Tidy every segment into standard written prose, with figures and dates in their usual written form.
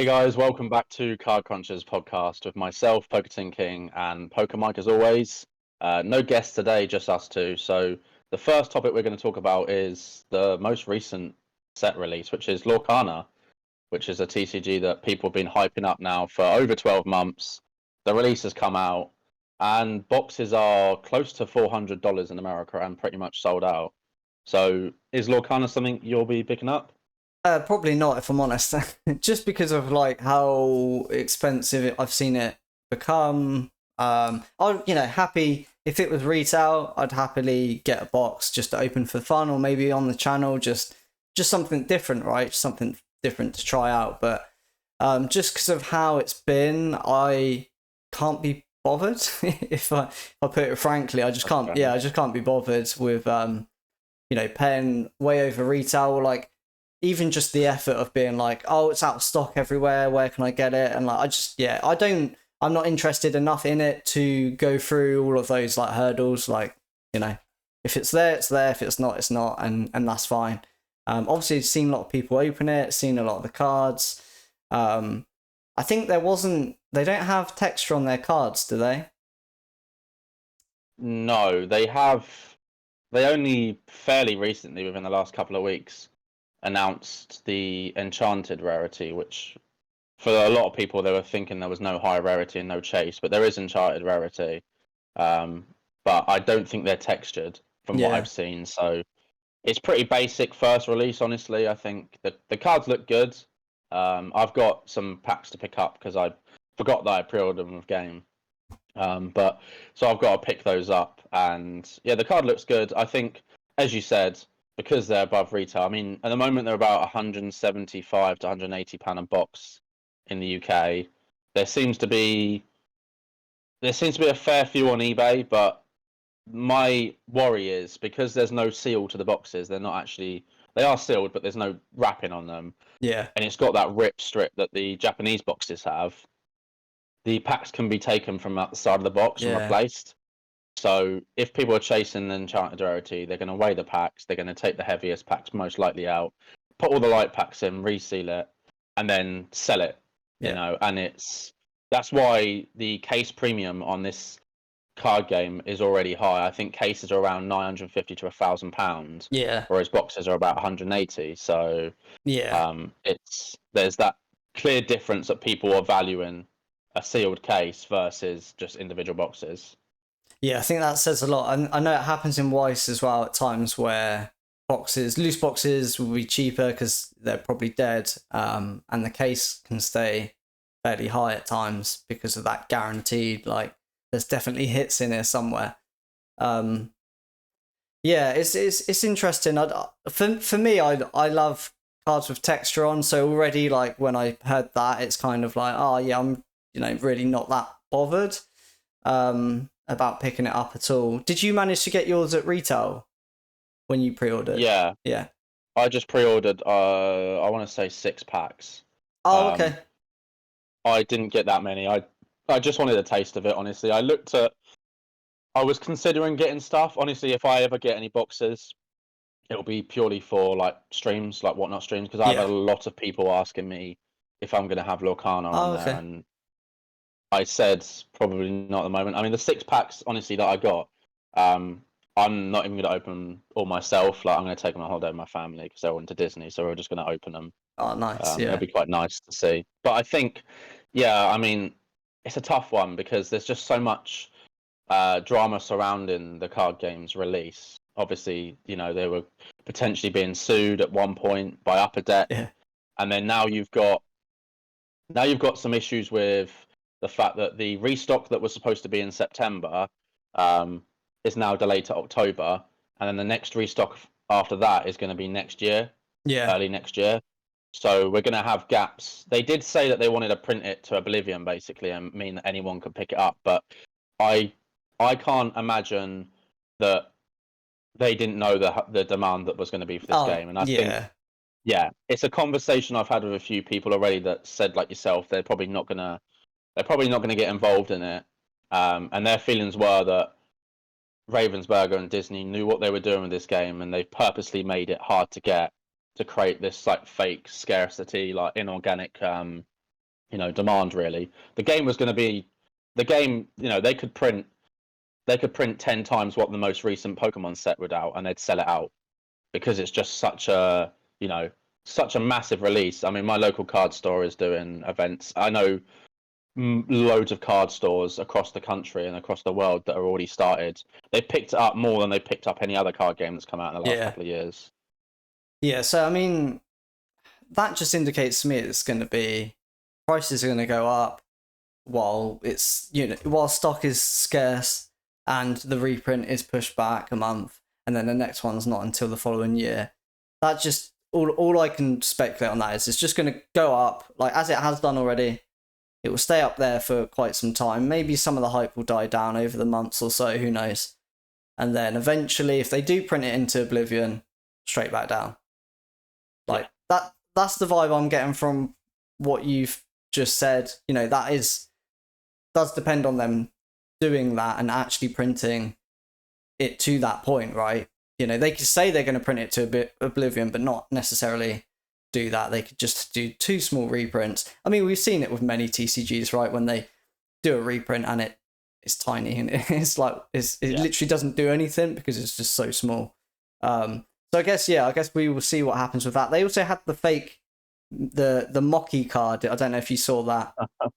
Hey guys, welcome back to Card Crunchers podcast with myself, Poker King, and Poker Mike as always. No guests today, just us two. So the first topic we're going to talk about is the most recent set release, which is Lorcana, which is a TCG that people have been hyping up now for over 12 months. The release has come out, and boxes are close to $400 in America and pretty much sold out. So is Lorcana something you'll be picking up? Probably not, if I'm honest. Just because of like how expensive I've seen it become. I'm happy if it was retail. I'd happily get a box just to open for fun, or maybe on the channel, just something different, right? Something different to try out. But just because of how it's been, I can't be bothered. if I put it frankly, I just can't. Yeah, I just can't be bothered with paying way over retail. Like, even just the effort of being like, oh, it's out of stock everywhere, where can I get it? And like, I'm not interested enough in it to go through all of those like hurdles. Like, if it's there, it's there. If it's not, it's not. And that's fine. Obviously I've seen a lot of people open it, seen a lot of the cards. I think they don't have texture on their cards, do they? No, they have. They only fairly recently, within the last couple of weeks, announced the Enchanted rarity, which for a lot of people they were thinking there was no high rarity and no chase, but there is Enchanted rarity. But I don't think they're textured from what Yeah. I've seen. So it's pretty basic first release, honestly. I think the cards look good. I've got some packs to pick up because I forgot that I pre-ordered them with game. But so I've got to pick those up, and yeah, the card looks good. I think, as you said, because they're above retail. I mean, at the moment they're about 175 to 180 pound a box in the UK. There seems to be a fair few on eBay, but my worry is because there's no seal to the boxes. They are sealed, but there's no wrapping on them, Yeah. and it's got that rip strip that the Japanese boxes have. The packs can be taken from out the side of the box and Yeah. replaced. So if people are chasing the Enchanted Rarity, they're going to weigh the packs. They're going to take the heaviest packs most likely out, put all the light packs in, reseal it, and then sell it. Yeah. And that's why the case premium on this card game is already high. I think cases are around 950 to £1,000, Yeah. whereas boxes are about 180. So Yeah. there's that clear difference that people are valuing a sealed case versus just individual boxes. Yeah, I think that says a lot. And I know it happens in Weiss as well at times where loose boxes will be cheaper because they're probably dead, and the case can stay fairly high at times because of that guaranteed. Like, there's definitely hits in there somewhere. Um, yeah, it's interesting. For me, I love cards with texture on. So already, like when I heard that, it's kind of like, oh yeah, I'm really not that bothered about picking it up at all. Did you manage to get yours at retail when you pre-ordered? Yeah, Yeah. I just pre-ordered. I want to say 6 packs. Oh, Um, okay. I didn't get that many. I just wanted a taste of it. Honestly, I was considering getting stuff. Honestly, if I ever get any boxes, it'll be purely for like streams, like whatnot streams, because I have Yeah. a lot of people asking me if I'm going to have Lorcana on Oh, there, okay. and I said probably not at the moment. I mean, the 6 packs, honestly, that I got, I'm not even going to open all myself. Like, I'm going to take them on holiday with my family because they're all into Disney, so we're just going to open them. Oh, nice. It'll Yeah. be quite nice to see. But I think, yeah, I mean, it's a tough one because there's just so much drama surrounding the card game's release. Obviously, they were potentially being sued at one point by Upper Deck, Yeah. and then now you've got some issues with the fact that the restock that was supposed to be in September is now delayed to October, and then the next restock after that is going to be next year, Yeah. early next year. So we're going to have gaps. They did say that they wanted to print it to oblivion, basically, and mean that anyone could pick it up. But I I can't imagine that they didn't know the demand that was going to be for this Oh, game. And I think, yeah. yeah, it's a conversation I've had with a few people already that said, like yourself, they're probably not gonna get involved in it. And their feelings were that Ravensburger and Disney knew what they were doing with this game, and they purposely made it hard to get to create this like fake scarcity, like inorganic demand really. The game was going to be the game. They could print 10 times what the most recent Pokemon set would out, and they'd sell it out because it's just such a massive release. I mean, my local card store is doing events. I know loads of card stores across the country and across the world that are already started. They picked it up more than they picked up any other card game that's come out in the last couple of years. Yeah, so I mean, that just indicates to me it's going to be prices are going to go up while while stock is scarce and the reprint is pushed back a month, and then the next one's not until the following year. That just all I can speculate on that is it's just going to go up like as it has done already. It will stay up there for quite some time. Maybe some of the hype will die down over the months or so, who knows. And then eventually, if they do print it into oblivion, straight back down. Like that's the vibe I'm getting from what you've just said. That does depend on them doing that and actually printing it to that point, right? They could say they're going to print it to oblivion, but not necessarily do that. They could just do 2 small reprints. I mean, we've seen it with many TCGs, right? When they do a reprint and it's tiny and it's like it literally doesn't do anything because it's just so small. So I guess we will see what happens with that. They also had the fake the Mocky card. I don't know if you saw that.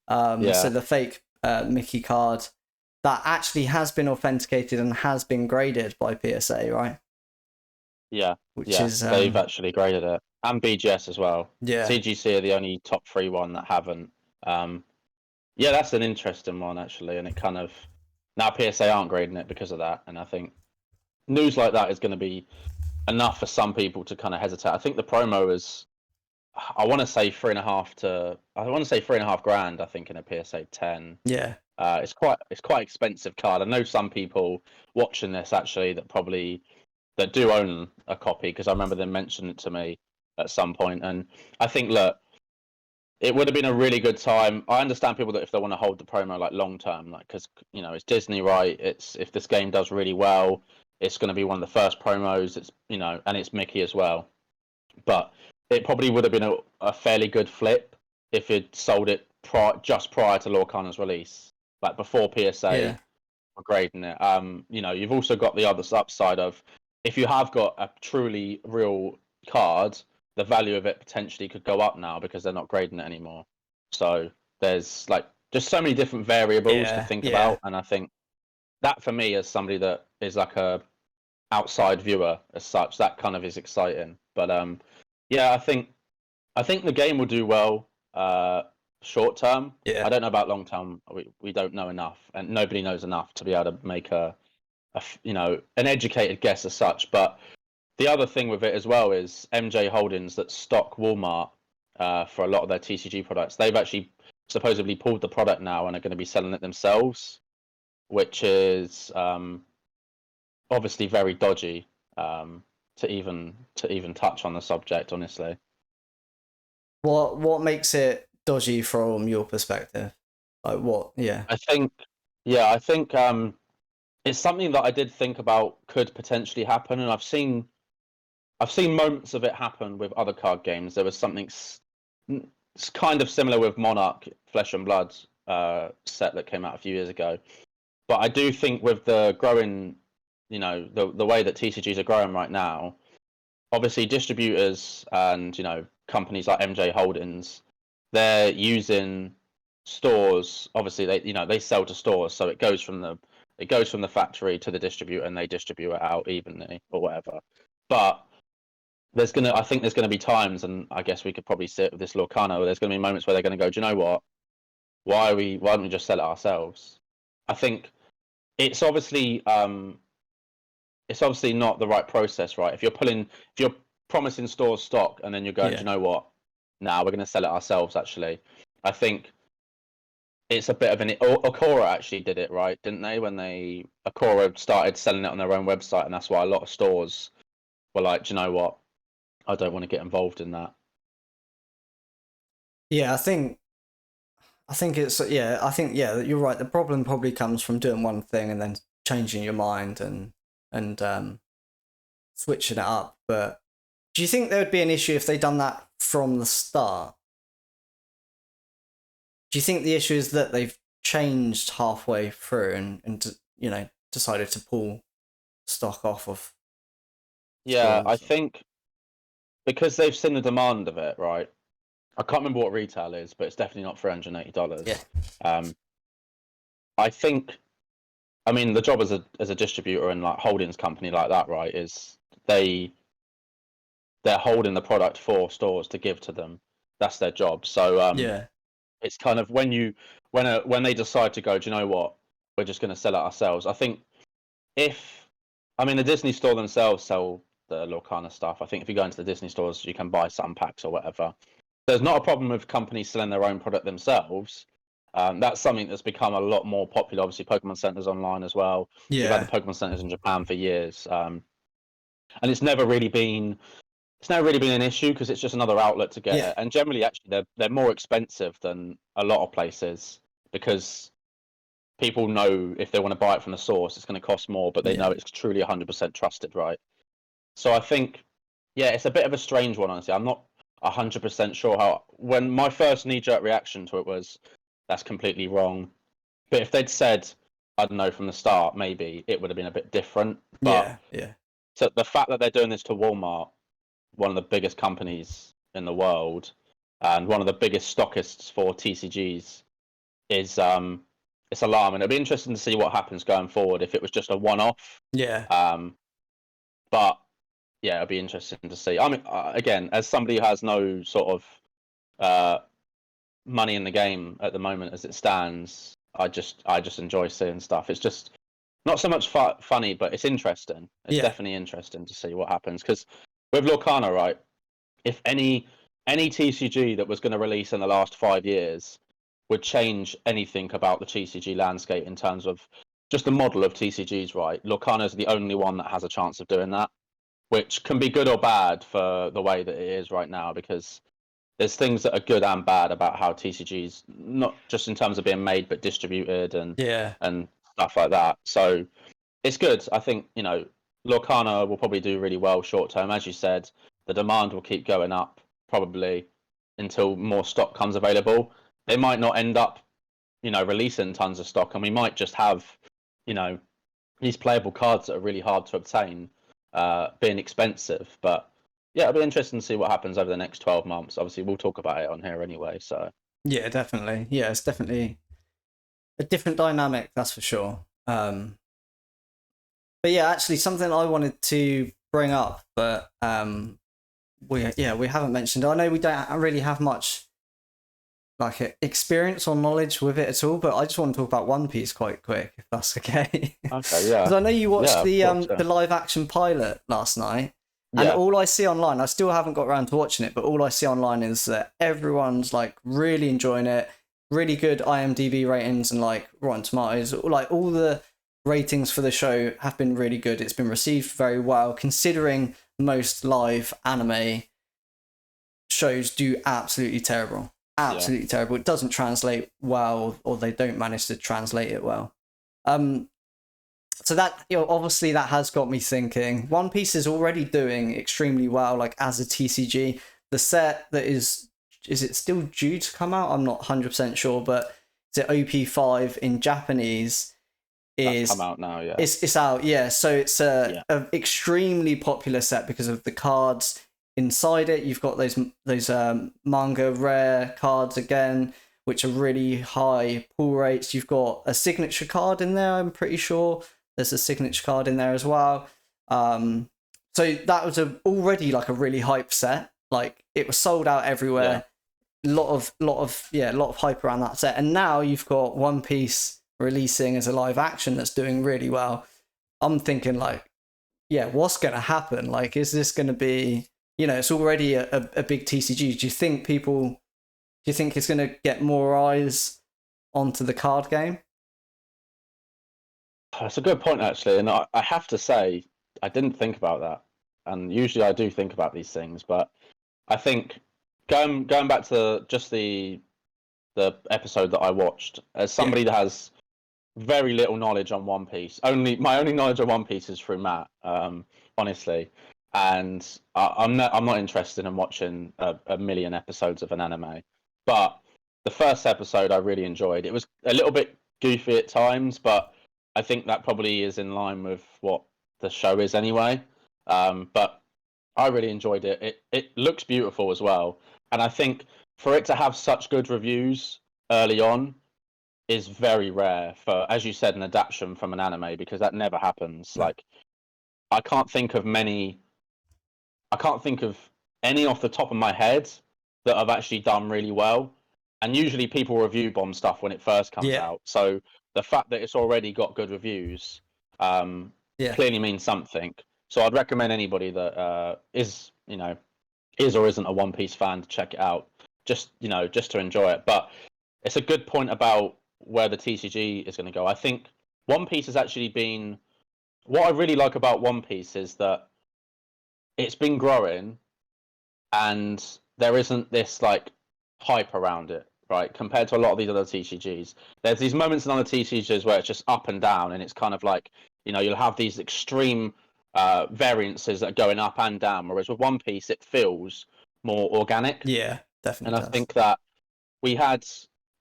So the fake Mickey card that actually has been authenticated and has been graded by PSA, right? Yeah, which is they've actually graded it, and BGS as well. Yeah, CGC are the only top 3 one that haven't. Yeah, that's an interesting one actually, and it kind of now PSA aren't grading it because of that, and I think news like that is going to be enough for some people to kind of hesitate. I think the promo is, I want to say 3.5 grand. I think in a PSA 10. Yeah. It's quite expensive card. I know some people watching this actually that do own a copy because I remember them mentioning it to me at some point, and I think look, it would have been a really good time. I understand people that if they want to hold the promo like long term, like because it's Disney, right? It's if this game does really well, it's going to be one of the first promos. It's and it's Mickey as well, but it probably would have been a fairly good flip if it sold it just prior to Lorcana's release, like before PSA were grading it. You've also got the other upside of if you have got a truly real card, the value of it potentially could go up now because they're not grading it anymore. So there's like just so many different variables to think about, and I think that for me as somebody that is like a outside viewer as such, that kind of is exciting. But I think the game will do well short term. I don't know about long term. We don't know enough, and nobody knows enough to be able to make an educated guess as such. But the other thing with it as well is MJ Holdings that stock Walmart for a lot of their TCG products. They've actually supposedly pulled the product now and are going to be selling it themselves, which is obviously very dodgy to even touch on the subject, honestly. What makes it dodgy from your perspective? Like what? Yeah. I think it's something that I did think about could potentially happen, and I've seen moments of it happen with other card games. There was something kind of similar with Monarch Flesh and Blood set that came out a few years ago. But I do think with the growing, the way that TCGs are growing right now, obviously distributors and companies like MJ Holdings, they're using stores. Obviously, they sell to stores, so it goes from the factory to the distributor, and they distribute it out evenly or whatever. But I think there's gonna be times, and I guess we could probably see it with this Lorcana, where there's gonna be moments where they're gonna go, do you know what? Why don't we just sell it ourselves? I think it's obviously not the right process, right? If you're promising stores stock and then you're going, do you know what? Now we're going to sell it ourselves. Actually, I think it's a bit of an. Akora actually did it, right? Didn't they? When Akora started selling it on their own website, and that's why a lot of stores were like, do you know what? I don't want to get involved in that. Yeah, I think it's you're right. The problem probably comes from doing one thing and then changing your mind and switching it up. But do you think there would be an issue if they done that from the start? Do you think the issue is that they've changed halfway through and decided to pull stock off of Yeah, I stores? think because they've seen the demand of it, right? I can't remember what retail is, but it's definitely not $380. Yeah. I think, I mean, the job as a distributor and like holdings company like that, right, is they're holding the product for stores to give to them. That's their job. So Yeah. it's kind of when they decide to go, do you know what? We're just going to sell it ourselves. I think if I mean the Disney store themselves sell the Lorcana stuff. I think if you go into the Disney stores, you can buy some packs or whatever. There's not a problem with companies selling their own product themselves. That's something that's become a lot more popular. Obviously, Pokemon Center's online as well. You've had the Yeah. Pokemon Centers in Japan for years, and it's never really been an issue because it's just another outlet to get Yeah. it. And generally, actually, they're more expensive than a lot of places because people know if they want to buy it from the source, it's going to cost more, but they Yeah. know it's truly 100% trusted, right? So I think, yeah, it's a bit of a strange one, honestly. I'm not 100% sure how. When my first knee-jerk reaction to it was, that's completely wrong. But if they'd said, I don't know, from the start, maybe it would have been a bit different. But Yeah. Yeah. so the fact that they're doing this to Walmart, one of the biggest companies in the world, and one of the biggest stockists for TCGs, is it's alarming. It'll be interesting to see what happens going forward if it was just a one-off. Yeah. But yeah, it'll be interesting to see. I mean, again, as somebody who has no sort of uh, money in the game at the moment as it stands, I just enjoy seeing stuff. It's just not so much funny, but it's interesting. It's Yeah. definitely interesting to see what happens because with Lorcana, right? If any TCG that was going to release in the last 5 years would change anything about the TCG landscape in terms of just the model of TCGs, right? Lorcana is the only one that has a chance of doing that, which can be good or bad for the way that it is right now because there's things that are good and bad about how TCGs, not just in terms of being made, but distributed Yeah. and stuff like that. So it's good. I think, Lorcana will probably do really well short term. As you said, the demand will keep going up probably until more stock comes available. They might not end up, releasing tons of stock, and we might just have, you know, these playable cards that are really hard to obtain, being expensive. But yeah, it'll be interesting to see what happens over the next 12 months. Obviously, we'll talk about it on here anyway. So Yeah. Definitely. Yeah. It's definitely a different dynamic, that's for sure. But yeah, actually, something I wanted to bring up, but we haven't mentioned. I know we don't really have much like experience or knowledge with it at all, but I just want to talk about One Piece quite quick, if that's okay. okay, yeah, Because I know you watched yeah, of course, the live action pilot last night, and yeah, all I see online, I still haven't got around to watching it, but all I see online is that everyone's like really enjoying it, really good IMDb ratings and like Rotten Tomatoes, like all the ratings for the show have been really good. It's been received very well, considering most live anime shows do absolutely terrible. Absolutely terrible. It doesn't translate well, or they don't manage to translate it well. So that, obviously that has got me thinking. One Piece is already doing extremely well, like as a TCG. The set that is it still due to come out? I'm not 100% sure, but is it OP5 in Japanese? That's come out now, yeah. It's out, yeah. So it's Yeah. a extremely popular set because of the cards inside it. You've got those manga rare cards again, which are really high pull rates. You've got a signature card in there, I'm pretty sure. There's a signature card in there as well. So that was already like a really hype set. Like it was sold out everywhere. A lot of hype around that set. And now you've got One Piece releasing as a live action that's doing really well. I'm thinking like, yeah, what's going to happen? Like, is this going to be, it's already a big TCG. Do you think it's going to get more eyes onto the card game? That's a good point, actually, and I have to say I didn't think about that. And usually I do think about these things, but I think going back to just the episode that I watched, as somebody that has very little knowledge on One Piece, my only knowledge of One Piece is through Matt, honestly, and I'm not interested in watching a million episodes of an anime, but the first episode I really enjoyed. It was a little bit goofy at times, but I think that probably is in line with what the show is anyway. But I really enjoyed it. It looks beautiful as well, and I think for it to have such good reviews early on is very rare for, as you said, an adaptation from an anime, because that never happens. No. Like, I can't think of many. I can't think of any off the top of my head that have actually done really well. And usually people review bomb stuff when it first comes Yeah. out. So the fact that it's already got good reviews Yeah. clearly means something. So I'd recommend anybody that is or isn't a One Piece fan to check it out. Just to enjoy it. But it's a good point about where the TCG is going to go. I think One Piece has actually been. What I really like about One Piece is that it's been growing, and there isn't this like hype around it, right? Compared to a lot of these other TCGs, there's these moments in other TCGs where it's just up and down, and it's kind of like you'll have these extreme variances that are going up and down. Whereas with One Piece, it feels more organic. Yeah, definitely. And I think that we had,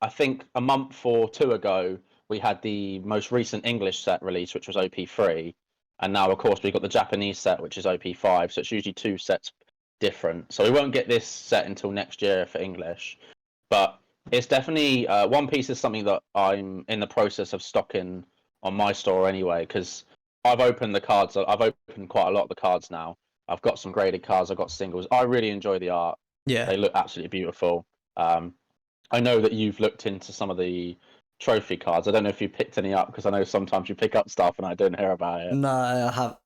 I think a month or two ago, we had the most recent English set release, which was OP3. And now, of course, we've got the Japanese set, which is OP5. So it's usually two sets different. So we won't get this set until next year for English. But it's definitely, One Piece is something that I'm in the process of stocking on my store anyway, because I've opened the cards. I've opened quite a lot of the cards now. I've got some graded cards. I've got singles. I really enjoy the art. Yeah. They look absolutely beautiful. I know that you've looked into some of the trophy cards. I don't know if you picked any up, because I know sometimes you pick up stuff and I don't hear about it. No, I have.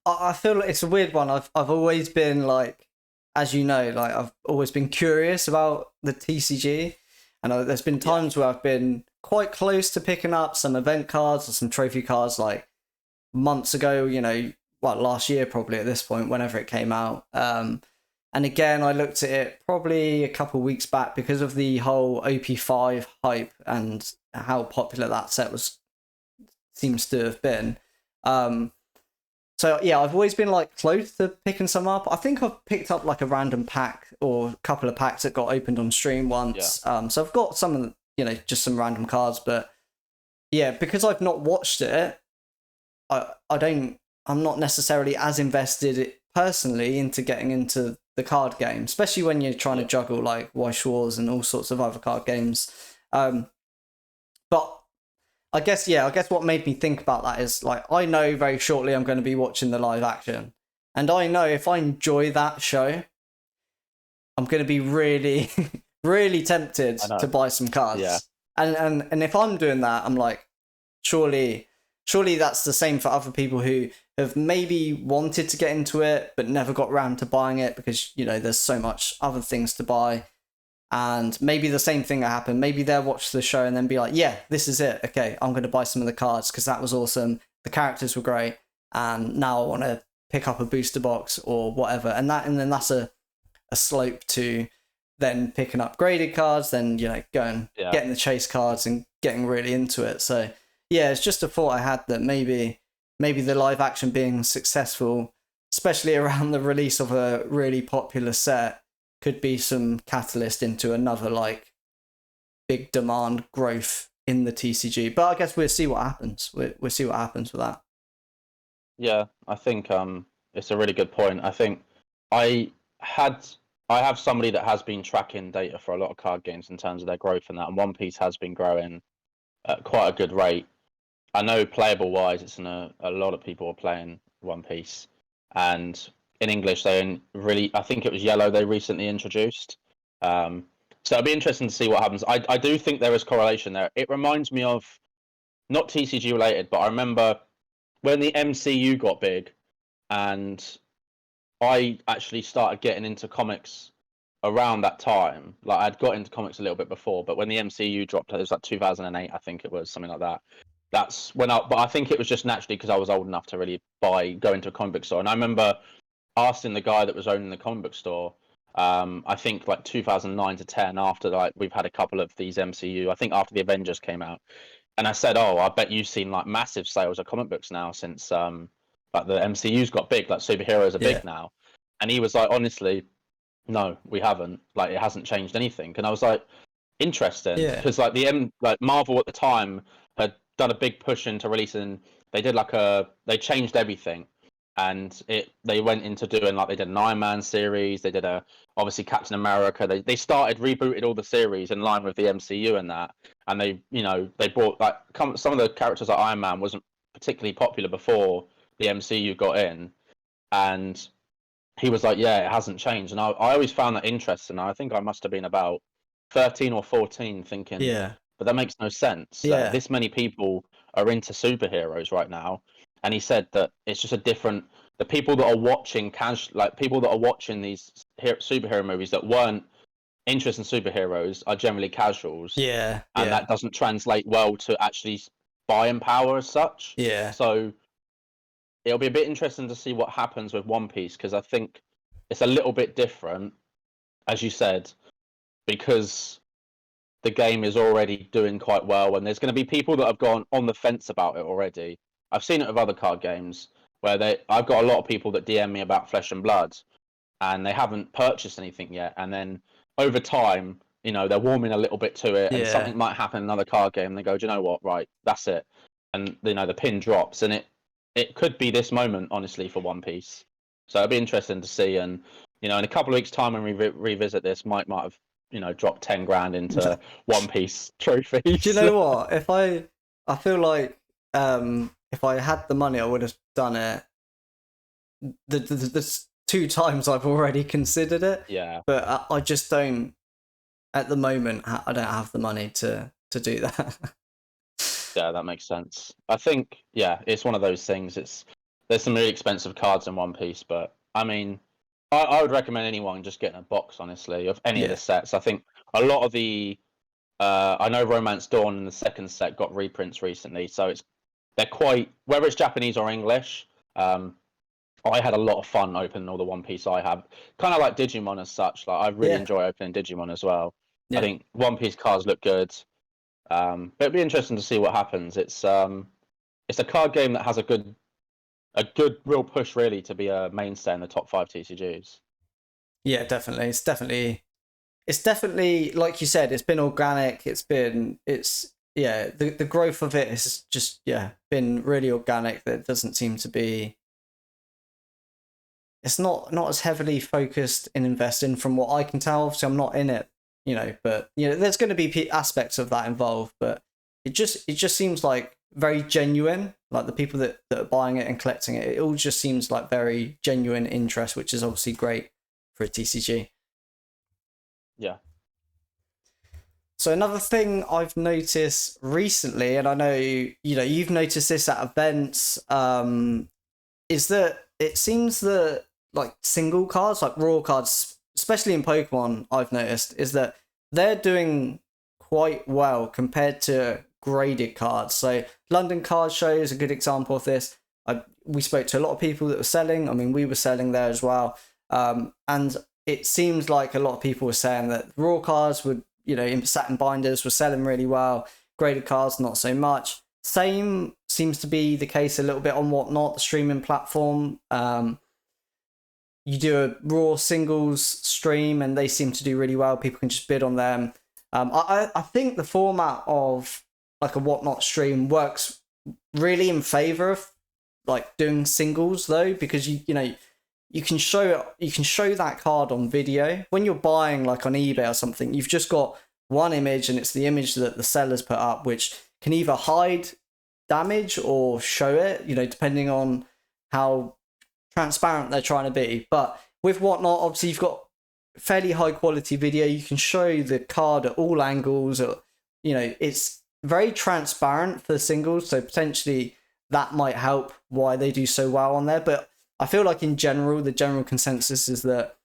I feel like it's a weird one. I've always been like, as you know, like I've always been curious about the TCG, and there's been times where I've been quite close to picking up some event cards or some trophy cards, like months ago. Last year probably at this point, whenever it came out. And again, I looked at it probably a couple of weeks back because of the whole OP5 hype and how popular that set seems to have been. So yeah, I've always been like close to picking some up. I think I've picked up like a random pack or a couple of packs that got opened on stream once. Yeah. So I've got some of the, just some random cards, but yeah, because I've not watched it, I'm not necessarily as invested personally into getting into the card game, especially when you're trying to juggle like Weiss Wars and all sorts of other card games. But I guess what made me think about that is like, I know very shortly I'm going to be watching the live action, and I know if I enjoy that show, I'm going to be really, really tempted to buy some cards. Yeah. And if I'm doing that, I'm like, surely that's the same for other people who have maybe wanted to get into it but never got around to buying it because there's so much other things to buy. And maybe the same thing will happen. Maybe they'll watch the show and then be like, yeah, this is it. Okay, I'm going to buy some of the cards because that was awesome. The characters were great. And now I want to pick up a booster box or whatever. And then that's a slope to then picking up graded cards, then, going, getting the chase cards and getting really into it. So yeah, it's just a thought I had that maybe the live action being successful, especially around the release of a really popular set, could be some catalyst into another like big demand growth in the TCG. But I guess we'll see what happens. We'll see what happens with that. Yeah, I think it's a really good point. I think I have somebody that has been tracking data for a lot of card games in terms of their growth and that, and One Piece has been growing at quite a good rate. I know playable wise, it's a lot of people are playing One Piece, and in English I think it was Yellow they recently introduced. So it'll be interesting to see what happens. I do think there is correlation there. It reminds me of, not TCG related, but I remember when the MCU got big, and I actually started getting into comics around that time. Like, I'd got into comics a little bit before, but when the MCU dropped, it was like 2008, I think it was, something like that. That's when but I think it was just naturally because I was old enough to really go into a comic book store. And I remember asking the guy that was owning the comic book store, I think like 2009 to 10, after like we've had a couple of these MCU, I think after the Avengers came out. And I said, oh, I bet you've seen like massive sales of comic books now since like the MCU's got big, like superheroes are big now. And he was like, honestly, no, we haven't. Like, it hasn't changed anything. And I was like, interesting Yeah. because like like Marvel at the time had done a big push into releasing. They did they changed everything, and they went into doing like they did an Iron Man series. They did obviously Captain America. They started rebooted all the series in line with the MCU and that, and they brought like some of the characters like Iron Man wasn't particularly popular before the MCU got in, and he was like, yeah, it hasn't changed. And I always found that interesting. I think I must have been about 13 or 14 thinking, Yeah. but that makes no sense. Yeah. This many people are into superheroes right now. And he said that it's just the people that are watching, like people that are watching these superhero movies that weren't interested in superheroes are generally casuals. Yeah. And that doesn't translate well to actually buying power as such. Yeah. So it'll be a bit interesting to see what happens with One Piece because I think it's a little bit different, as you said, because the game is already doing quite well, and there's going to be people that have gone on the fence about it already. I've seen it with other card games where I've got a lot of people that DM me about Flesh and Blood, and they haven't purchased anything yet, and then over time, they're warming a little bit to it, and something might happen in another card game, and they go, do you know what? Right, that's it, and the pin drops, and it could be this moment, honestly, for One Piece. So it'll be interesting to see, and in a couple of weeks' time when we revisit this, Mike might have dropped 10 grand into One Piece trophies. Do you know what? I feel like if I had the money, I would have done it. The 2 times I've already considered it. Yeah. But I just don't. At the moment, I don't have the money to do that. Yeah, that makes sense. I think, yeah, it's one of those things. There's some really expensive cards in One Piece, but I mean, I would recommend anyone just getting a box, honestly, of any of the sets. I think a lot of I know Romance Dawn in the second set got reprints recently, so they're quite, whether it's Japanese or English. I had a lot of fun opening all the One Piece I have, kind of like Digimon as such. Like I really enjoy opening Digimon as well. I think One Piece cards look good. But it'd be interesting to see what happens. It's a card game that has a good real push really to be a mainstay in the top 5 TCGs. Yeah, definitely. It's definitely like you said. It's been organic. The growth of it has just been really organic. That doesn't seem to be. It's not as heavily focused in investing from what I can tell. Obviously, I'm not in it, but there's going to be aspects of that involved. But it just seems like very genuine. Like the people that are buying it and collecting it, it all just seems like very genuine interest, which is obviously great for a TCG. Yeah. So another thing I've noticed recently, and I know you've noticed this at events, is that it seems that like single cards, like raw cards, especially in Pokemon, I've noticed is that they're doing quite well compared to graded cards. So London Card Show is a good example of this. We spoke to a lot of people that were selling. I mean, we were selling there as well, and it seems like a lot of people were saying that raw cards would, in satin binders were selling really well. Graded cards, not so much. Same seems to be the case a little bit on Whatnot, the streaming platform. You do a raw singles stream and they seem to do really well. People can just bid on them. I think the format of like a Whatnot stream works really in favor of like doing singles though, because you can show that card on video. When you're buying like on eBay or something, you've just got one image and it's the image that the sellers put up, which can either hide damage or show it, depending on how transparent they're trying to be. But with Whatnot, obviously you've got fairly high quality video. You can show the card at all angles. It's very transparent for the singles, so potentially that might help why they do so well on there. But I feel like in general, the general consensus is that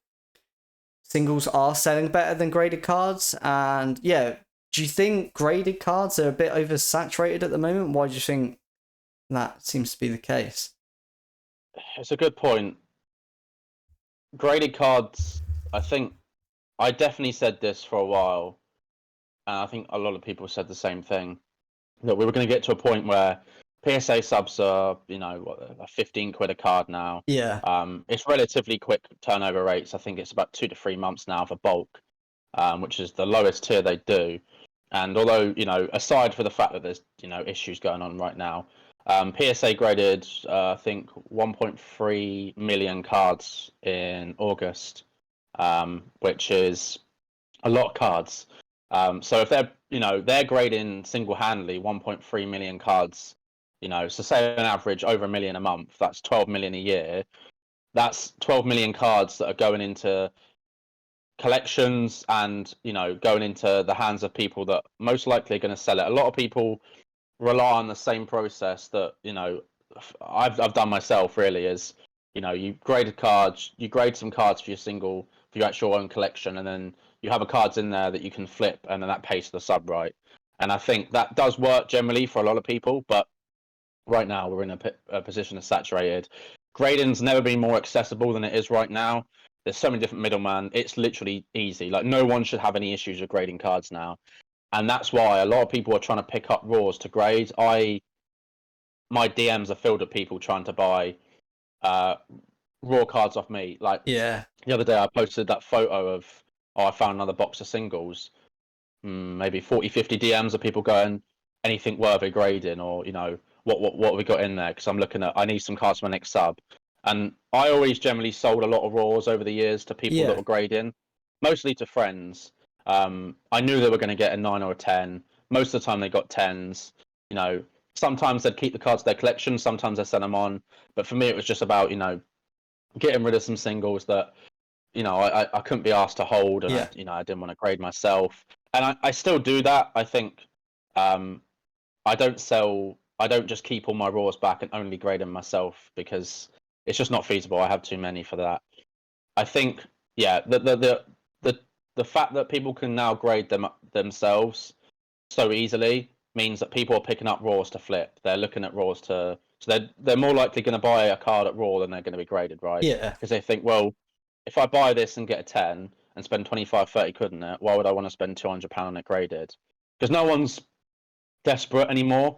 singles are selling better than graded cards. And do you think graded cards are a bit oversaturated at the moment? Why do you think that seems to be the case? It's a good point. Graded cards, I think I definitely said this for a while, and I think a lot of people said the same thing, that we were going to get to a point where PSA subs are, 15 quid a card now. Yeah. It's relatively quick turnover rates. I think it's about 2 to 3 months now for bulk. which is the lowest tier they do. And although, aside for the fact that there's, issues going on right now, PSA graded, I think, 1.3 million cards in August, which is a lot of cards. So if they're grading single-handedly 1.3 million cards, so say on average over 1 million a month, that's 12 million a year. That's 12 million cards that are going into collections and going into the hands of people that most likely are going to sell it. A lot of people rely on the same process that I've done myself. Really, is you grade cards, you grade some cards for your actual own collection, and then you have a cards in there that you can flip, and then that pays for the sub, right? And I think that does work generally for a lot of people, but right now we're in a position of saturated. Grading's never been more accessible than it is right now. There's so many different middlemen. It's literally easy. Like, no one should have any issues with grading cards now. And that's why a lot of people are trying to pick up raws to grade. My DMs are filled with people trying to buy raw cards off me. Like, Yeah. the other day I posted that photo of, I found another box of singles. Maybe 40, 50 DMs of people going, anything worthy grading, or what have we got in there? Because I'm looking at, I need some cards for my next sub. And I always generally sold a lot of raws over the years to people that were grading, mostly to friends. I knew they were going to get a 9 or a 10. Most of the time they got 10s. Sometimes they'd keep the cards to their collection, sometimes they send them on. But for me, it was just about, getting rid of some singles that, I couldn't be asked to hold, and I didn't want to grade myself. And I still do that. I think I don't just keep all my raws back and only grade them myself, because it's just not feasible. I have too many for that. I think, the fact that people can now grade them themselves so easily means that people are picking up raws to flip. They're looking at raws so they're more likely going to buy a card at raw than they're going to be graded, right? Yeah. Because they think, well, if I buy this and get a 10 and spend 25, 30 quid on it, why would I want to spend £200 on it graded? Because no one's desperate anymore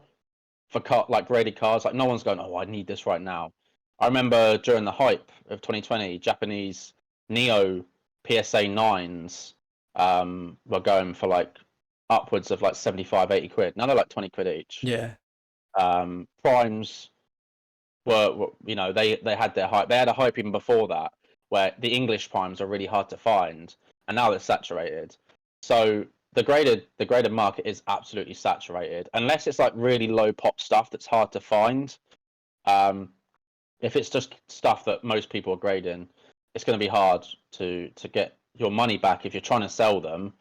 for graded cards. Like, no one's going, oh, I need this right now. I remember during the hype of 2020, Japanese Neo PSA 9s were going for like upwards of like 75, 80 quid. Now they're like 20 quid each. Yeah. Primes were they had their hype. They had a hype even before that, where the English primes are really hard to find, and now they're saturated. So the graded market is absolutely saturated, unless it's like really low pop stuff that's hard to find. If it's just stuff that most people are grading, it's going to be hard to get your money back if you're trying to sell them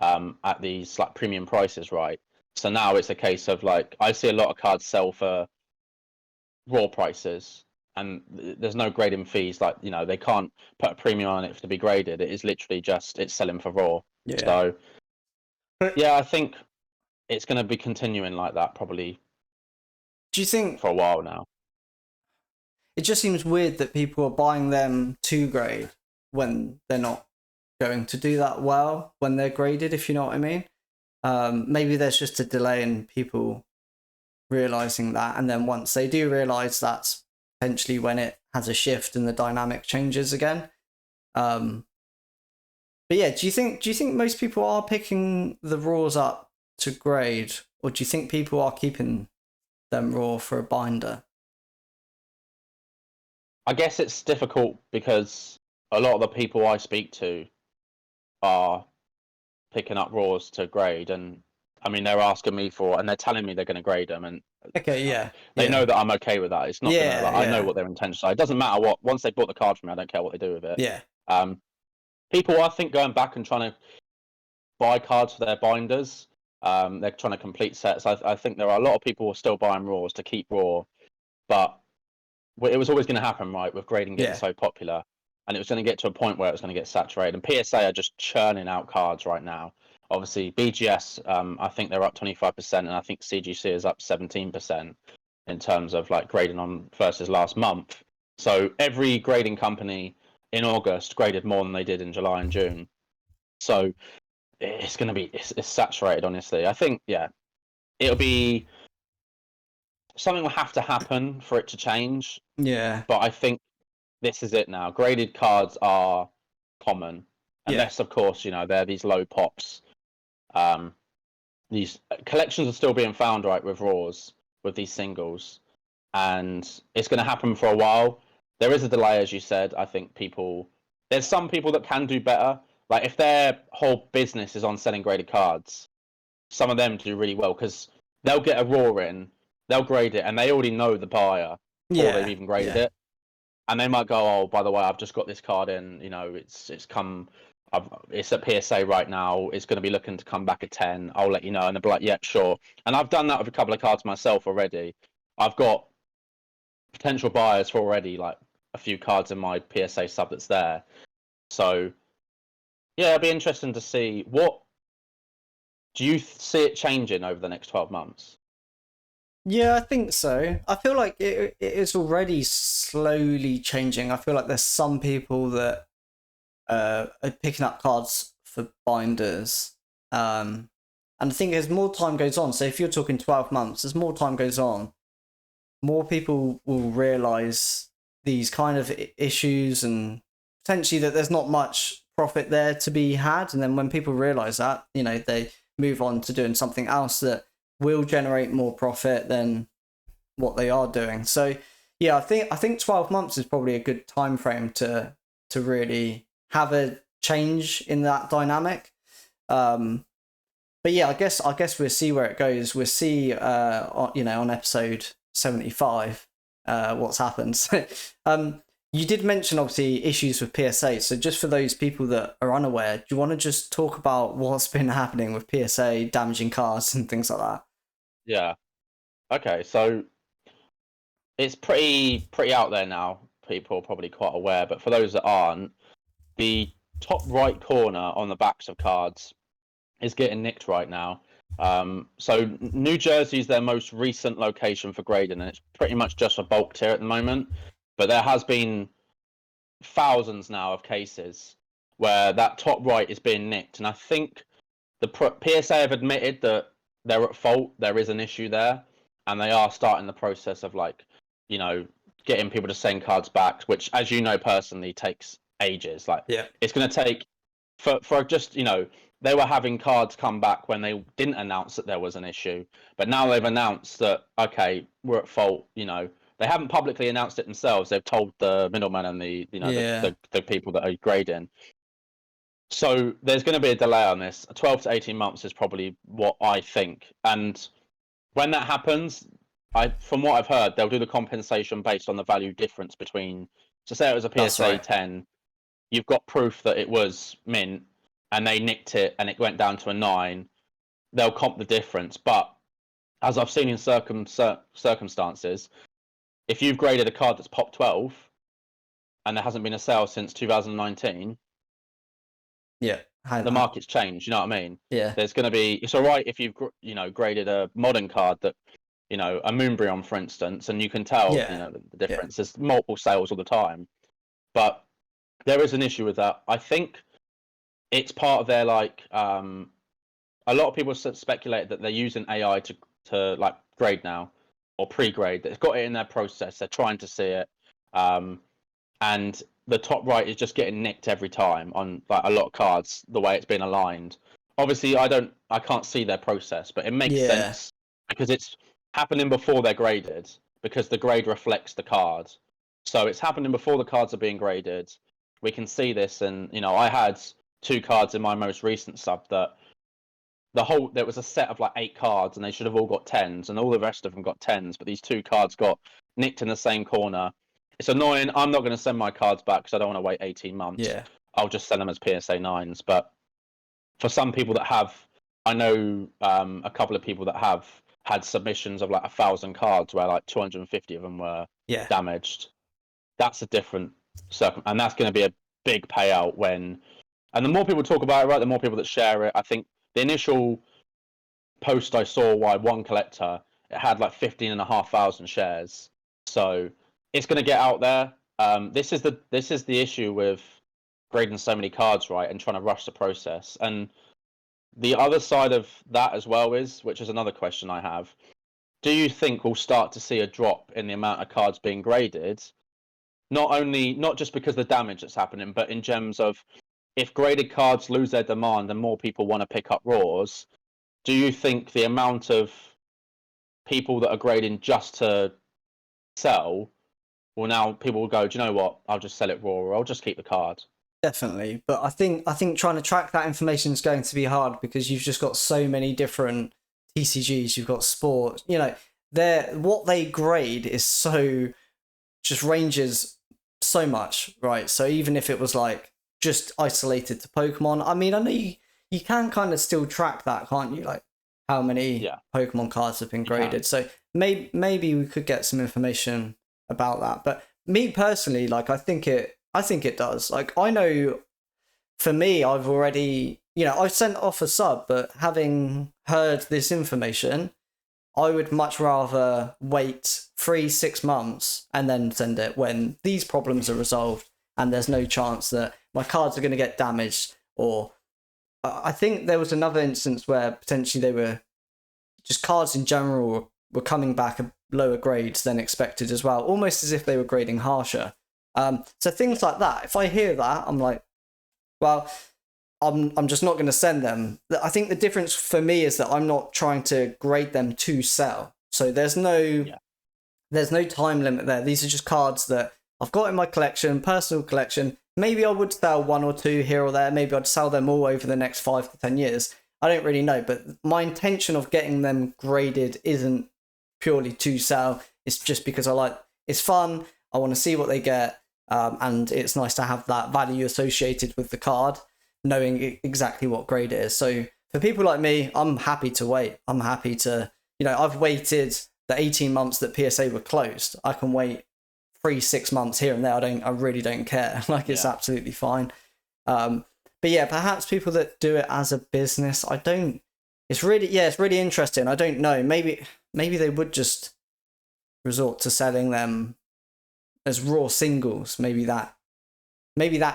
at these like premium prices, right? So now it's a case of like, I see a lot of cards sell for raw prices, and there's no grading fees. Like, they can't put a premium on it to be graded. It is literally just, it's selling for raw. Yeah. So yeah, I think it's going to be continuing like that probably. Do you think, for a while now? It just seems weird that people are buying them to grade when they're not going to do that well when they're graded, if you know what I mean. Maybe there's just a delay in people realizing that, and then once they do realize, that's potentially when it has a shift and the dynamic changes again. But yeah, do you think most people are picking the raws up to grade, or do you think people are keeping them raw for a binder? I guess it's difficult because a lot of the people I speak to are picking up raws to grade, and I mean, they're asking me and they're telling me they're going to grade them, and Okay, yeah, they know that I'm okay with that. It's not gonna, like, I know what their intentions are. It doesn't matter what. Once they bought the card from me, I don't care what they do with it. Yeah. People, I think, going back and trying to buy cards for their binders. They're trying to complete sets. I think there are a lot of people who are still buying raws to keep raw, but it was always going to happen, right? With grading getting so popular, and it was going to get to a point where it was going to get saturated. And PSA are just churning out cards right now. Obviously, BGS, I think they're up 25%, and I think CGC is up 17% in terms of like grading on versus last month. So every grading company in August graded more than they did in July and June. So it's going to be it's saturated. Honestly, I think it'll be something will have to happen for it to change. Yeah. But I think this is it now. Graded cards are common, unless of course they're these low pops. These collections are still being found right with raws with these singles, and it's going to happen for a while. There is a delay, as you said. I think there's some people that can do better. Like if their whole business is on selling graded cards, some of them do really well because they'll get a raw in, they'll grade it, and they already know the buyer before they've even graded it, and they might go, "Oh, by the way, I've just got this card in. It's come. It's at PSA right now. It's going to be looking to come back at 10. I'll let you know." And they'll be like, "Yeah, sure." And I've done that with a couple of cards myself already. I've got potential buyers for already like a few cards in my PSA sub that's there. So yeah, it'll be interesting to see what do you see it changing over the next 12 months? Yeah, I think so. I feel like it is already slowly changing. I feel like there's some people that are picking up cards for binders. And I think as more time goes on, so if you're talking 12 months, as more time goes on, more people will realise these kind of issues and potentially that there's not much profit there to be had. And then when people realise that, they move on to doing something else that will generate more profit than what they are doing. So yeah, I think 12 months is probably a good time frame to really have a change in that dynamic. But yeah, I guess we'll see where it goes. We'll see on episode 75 what's happened. You did mention obviously issues with PSA, so just for those people that are unaware, do you want to just talk about what's been happening with PSA damaging cards and things like that? Yeah. Okay, so it's pretty out there now. People are probably quite aware, but for those that aren't, the top right corner on the backs of cards is getting nicked right now. So New Jersey is their most recent location for grading, and it's pretty much just a bulk tier at the moment. But there has been thousands now of cases where that top right is being nicked, and I think the PSA have admitted that they're at fault. There is an issue there, and they are starting the process of getting people to send cards back, which, as you know personally, takes ages. It's going to take for just they were having cards come back when they didn't announce that there was an issue, but now they've announced that okay, we're at fault. They haven't publicly announced it themselves. They've told the middlemen and the people that are grading. So there's going to be a delay on this. 12 to 18 months is probably what I think. And when that happens, from what I've heard, they'll do the compensation based on the value difference between. So say it was a PSA 10, you've got proof that it was mint, and they nicked it and it went down to a 9. They'll comp the difference. But as I've seen in circumstances, if you've graded a card that's pop 12 and there hasn't been a sale since 2019, the market's changed. You know what I mean? Yeah. There's going to be. It's all right if you've graded a modern card that a Moonbryon, for instance, and you can tell the difference. There's multiple sales all the time, but there is an issue with that. I think it's part of their a lot of people speculated that they're using AI to grade now or pre-grade. They've got it in their process. They're trying to see it, and the top right is just getting nicked every time on a lot of cards the way it's been aligned. Obviously, I can't see their process, but it makes sense because it's happening before they're graded because the grade reflects the card. So it's happening before the cards are being graded. We can see this, and I had 2 cards in my most recent sub that there was a set of 8 cards, and they should have all got 10s, and all the rest of them got 10s, but these 2 cards got nicked in the same corner. It's annoying. I'm not going to send my cards back because I don't want to wait 18 months. Yeah. I'll just send them as PSA 9s. But for some people that have, I know a couple of people that have had submissions of 1,000 cards where 250 of them were damaged. That's a different and that's going to be a big payout and the more people talk about it, right, the more people that share it. I think the initial post I saw why one collector, it had 15,500 shares. So it's going to get out there. This is the issue with grading so many cards, right, and trying to rush the process. And the other side of that as well which is another question I have, do you think we'll start to see a drop in the amount of cards being graded? Not just because of the damage that's happening, but in terms of if graded cards lose their demand and more people want to pick up raws, do you think the amount of people that are grading just to sell will now people will go, do you know what? I'll just sell it raw, or I'll just keep the card. Definitely, but I think trying to track that information is going to be hard because you've just got so many different TCGs. You've got sport. You know, what they grade is so just ranges so much, right? So even if it was like just isolated to Pokemon, I mean, I know you can kind of still track that, can't you? Like how many Pokemon cards have been graded. So maybe we could get some information about that. But me personally, like I think it does. Like I know for me, I've already, I sent off a sub, but having heard this information, I would much rather wait 3-6 months and then send it when these problems are resolved and there's no chance that my cards are going to get damaged. Or I think there was another instance where potentially they were just cards in general were coming back at lower grades than expected as well, almost as if they were grading harsher. So things like that, if I hear that, I'm like, well, I'm just not going to send them. I think the difference for me is that I'm not trying to grade them to sell. So there's no time limit there. These are just cards that I've got in my collection, personal collection. Maybe I would sell 1 or 2 here or there. Maybe I'd sell them all over the next 5 to 10 years. I don't really know, but my intention of getting them graded isn't purely to sell. It's just because it's fun. I want to see what they get. And it's nice to have that value associated with the card, knowing exactly what grade it is. So for people like me, I'm happy to wait. I'm happy to, I've waited the 18 months that PSA were closed. I can wait 3-6 months here and there. I really don't care. Like it's absolutely fine. But yeah, perhaps people that do it as a business, it's really interesting. I don't know. Maybe they would just resort to selling them as raw singles. Maybe that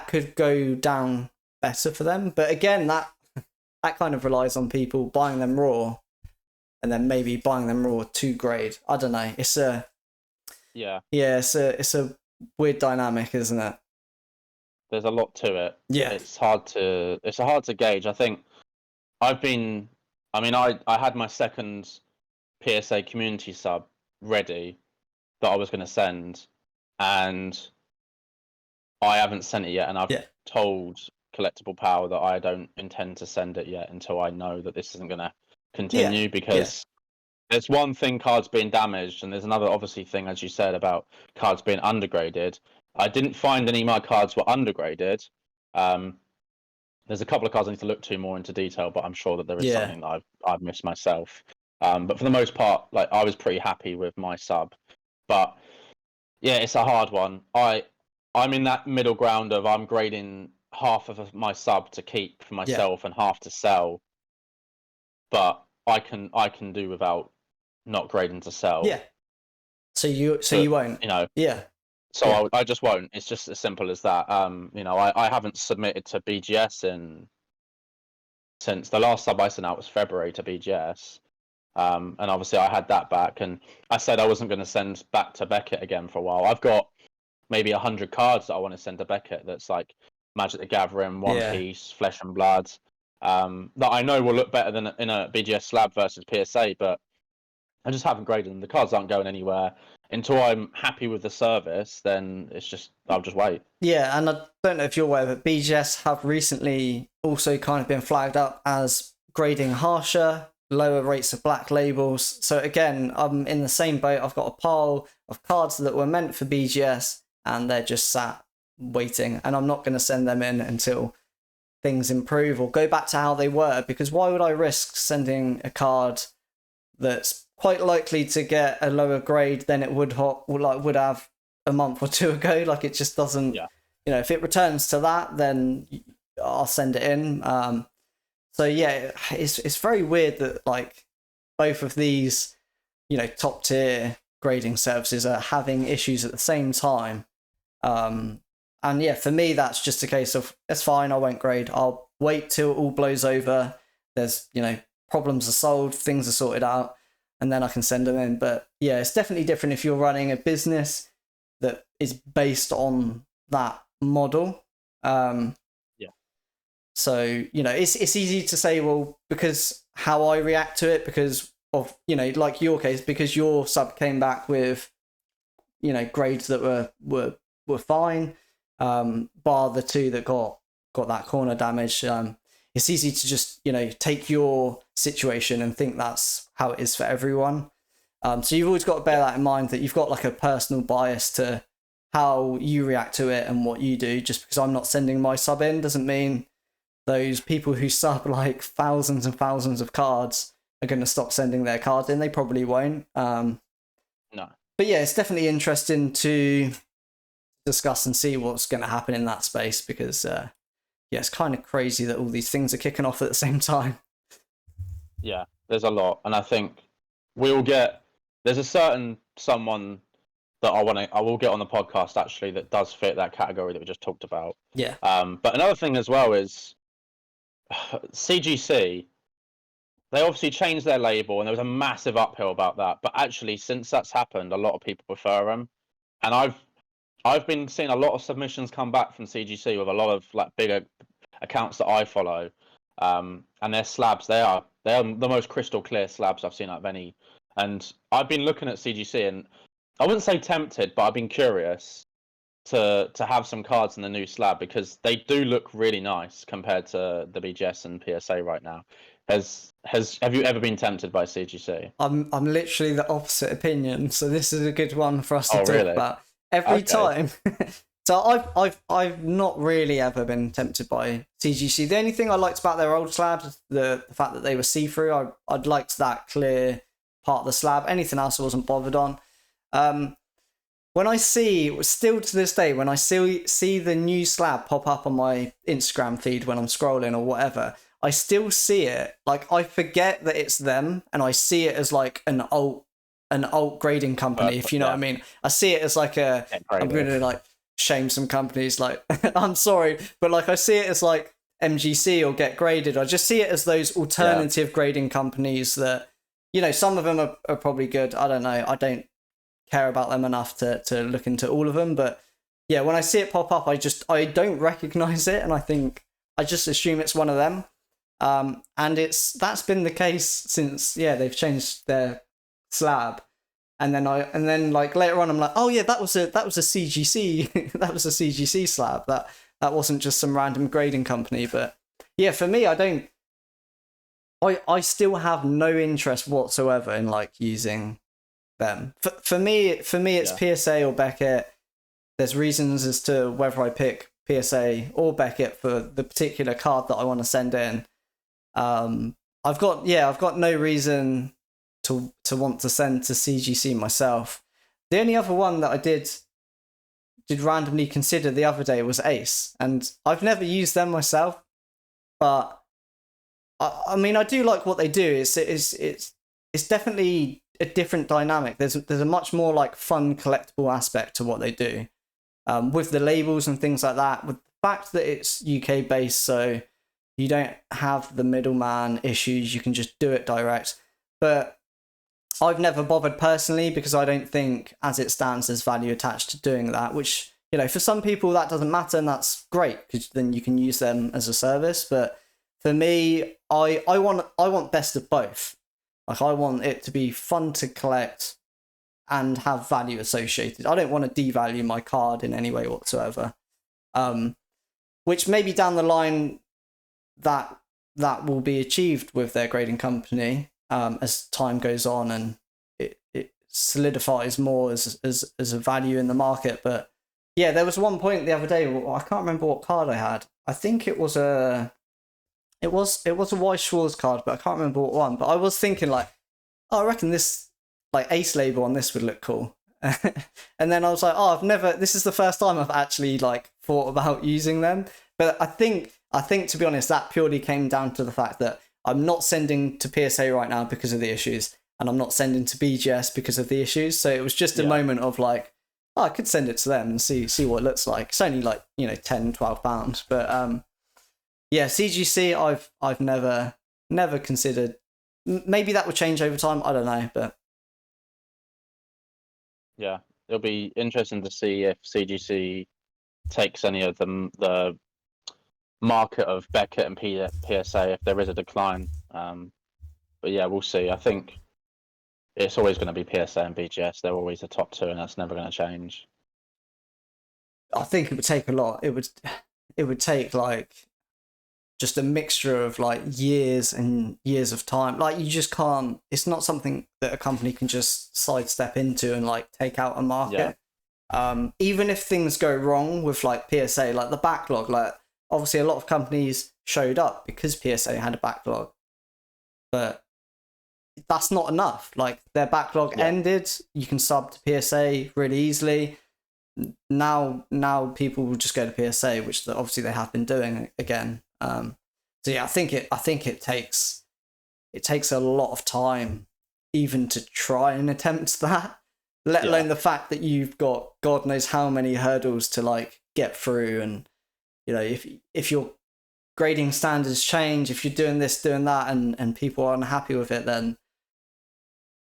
could go down better for them. But again, that kind of relies on people buying them raw and then maybe buying them raw to grade. I don't know. It's a weird dynamic, isn't it? There's a lot to it. Yeah. It's hard to gauge. I think I had my second PSA community sub ready that I was going to send, and I haven't sent it yet, and I've told Collectible Power that I don't intend to send it yet until I know that this isn't going to continue, because there's one thing, cards being damaged, and there's another obviously thing, as you said, about cards being undergraded. I didn't find any of my cards were undergraded. There's a couple of cards I need to look more into detail, but I'm sure that there is something that I've missed myself. But for the most part, like I was pretty happy with my sub. But yeah, it's a hard one. I'm in that middle ground of I'm grading half of my sub to keep for myself and half to sell. But I can do without not grading to sell. Yeah. So you won't. Yeah. So I just won't. It's just as simple as that. I haven't submitted to BGS since the last sub I sent out was February to BGS. And obviously I had that back, and I said I wasn't going to send back to Beckett again for a while. I've got maybe 100 cards that I want to send to Beckett. That's like Magic the Gathering, One Piece, Flesh and Blood. That I know will look better than in a BGS slab versus PSA, but I just haven't graded them. The cards aren't going anywhere until I'm happy with the service. Then I'll just wait. Yeah, and I don't know if you're aware, but BGS have recently also kind of been flagged up as grading harsher, lower rates of black labels. So again, I'm in the same boat. I've got a pile of cards that were meant for BGS and they're just sat waiting, and I'm not going to send them in until things improve or go back to how they were, because why would I risk sending a card that's quite likely to get a lower grade than it would have a month or two ago? Like it just doesn't, if it returns to that, then I'll send it in. So yeah, it's very weird that like both of these, top tier grading services are having issues at the same time. And yeah, for me, that's just a case of, it's fine, I won't grade. I'll wait till it all blows over. There's, problems are solved, things are sorted out, and then I can send them in. But yeah, it's definitely different if you're running a business that is based on that model. So, it's easy to say, well, because how I react to it, because of, like your case, because your sub came back with, grades that were fine, bar the two that got that corner damage. It's easy to just, take your situation and think that's how it is for everyone. So you've always got to bear that in mind, that you've got like a personal bias to how you react to it and what you do. Just because I'm not sending my sub in doesn't mean those people who sub like thousands and thousands of cards are going to stop sending their cards in. They probably won't. No. But yeah, it's definitely interesting to discuss and see what's going to happen in that space, because it's kind of crazy that all these things are kicking off at the same time. Yeah, there's a lot, and I think there's a certain someone that I will get on the podcast actually that does fit that category that we just talked about. Yeah. But another thing as well is CGC. They obviously changed their label, and there was a massive uphill about that. But actually, since that's happened, a lot of people prefer them, and I've been seeing a lot of submissions come back from CGC with a lot of like bigger accounts that I follow, and their slabs they are the most crystal clear slabs I've seen out of any. And I've been looking at CGC, and I wouldn't say tempted, but I've been curious to have some cards in the new slab, because they do look really nice compared to the BGS and PSA right now. Have you ever been tempted by CGC? I'm literally the opposite opinion, so this is a good one for us to talk really? about. Every time. So I've not really ever been tempted by CGC. The only thing I liked about their old slabs, the fact that they were see-through. I'd liked that clear part of the slab. Anything else I wasn't bothered on. When I still to this day, when I see the new slab pop up on my Instagram feed when I'm scrolling or whatever, I still see it. Like, I forget that it's them, and I see it as like an alt grading company, if you know what I mean. I see it as like I'm going to like shame some companies, like I'm sorry, but like I see it as like MGC or Get Graded. I just see it as those alternative grading companies that, some of them are probably good. I don't know. I don't care about them enough to look into all of them, but yeah, when I see it pop up, I don't recognize it, and I just assume it's one of them. And that's been the case since they've changed their slab, and then like later on I'm like, oh yeah, that was a CGC that was a CGC slab, that wasn't just some random grading company. But yeah, for me, I still have no interest whatsoever in like using them. For me it's PSA or Beckett. There's reasons as to whether I pick PSA or Beckett for the particular card that I want to send in. I've got no reason to want to send to CGC myself. The only other one that I did randomly consider the other day was Ace, and I've never used them myself, but I mean, I do like what they do. It's definitely a different dynamic. There's a much more like fun collectible aspect to what they do, with the labels and things like that. With the fact that it's UK based, so you don't have the middleman issues. You can just do it direct. But I've never bothered personally, because I don't think, as it stands, there's value attached to doing that. Which, for some people that doesn't matter, and that's great, because then you can use them as a service. But for me, I want best of both. Like, I want it to be fun to collect and have value associated. I don't want to devalue my card in any way whatsoever. Which maybe down the line that will be achieved with their grading company, as time goes on and it solidifies more as a value in the market. But yeah, there was one point the other day, I can't remember what card I had. I think it was a Weiss Schwarz card, but I can't remember what one. But I was thinking like, oh, I reckon this like Ace label on this would look cool. And then I was like, oh, this is the first time I've actually like thought about using them. But I think to be honest, that purely came down to the fact that I'm not sending to PSA right now because of the issues, and I'm not sending to BGS because of the issues. So it was just a moment of like, oh, I could send it to them and see what it looks like. It's only like, £10-12, but CGC I've never considered. Maybe that would change over time. I don't know, but yeah, it'll be interesting to see if CGC takes any of the market of Beckett and PSA if there is a decline. But yeah, we'll see. I think it's always going to be PSA and BGS. They're always the top two, and that's never going to change. I think it would take a lot. It would take like just a mixture of like years and years of time. Like you just can't. It's not something that a company can just sidestep into and like take out a market. Even if things go wrong with like PSA, like the backlog, like obviously a lot of companies showed up because PSA had a backlog, but that's not enough. Like their backlog ended, you can sub to PSA really easily. Now people will just go to PSA, which obviously they have been doing again. So yeah, I think it takes a lot of time even to try and attempt that, let alone the fact that you've got God knows how many hurdles to like get through. And you know, if your grading standards change, if you're doing this, doing that, and people are unhappy with it, then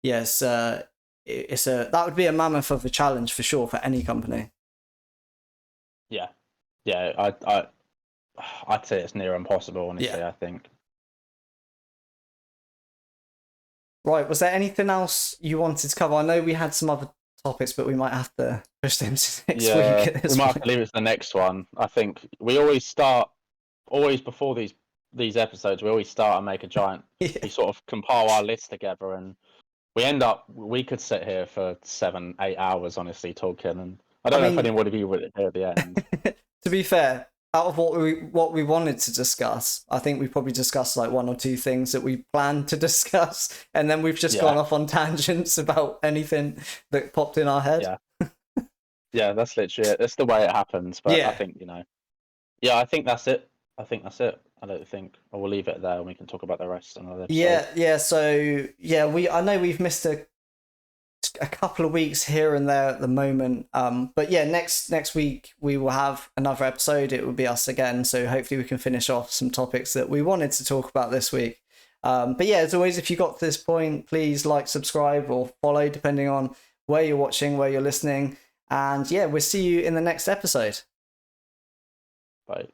yes, that would be a mammoth of a challenge for sure for any company. Yeah, I'd say it's near impossible, honestly. I think. Right, was there anything else you wanted to cover? I know we had some other topics, but we might have to push them to next week. We might have to leave it to the next one. I think we always before these episodes, we always start and make a giant. We sort of compile our list together, and we could sit here for 7-8 hours, honestly, talking. And I don't know if anybody would hear at the end. To be fair, out of what we wanted to discuss, I think we probably discussed like one or two things that we planned to discuss, and then we've just gone off on tangents about anything that popped in our head. Yeah, that's literally it. That's the way it happens. But I think I think that's it. I don't think I will leave it there, and we can talk about the rest another episode. Yeah. So I know we've missed a couple of weeks here and there at the moment, but yeah, next week we will have another episode. It will be us again, so hopefully we can finish off some topics that we wanted to talk about this week. But yeah, as always, if you got to this point, please like, subscribe, or follow depending on where you're watching, where you're listening, and yeah, we'll see you in the next episode. Bye.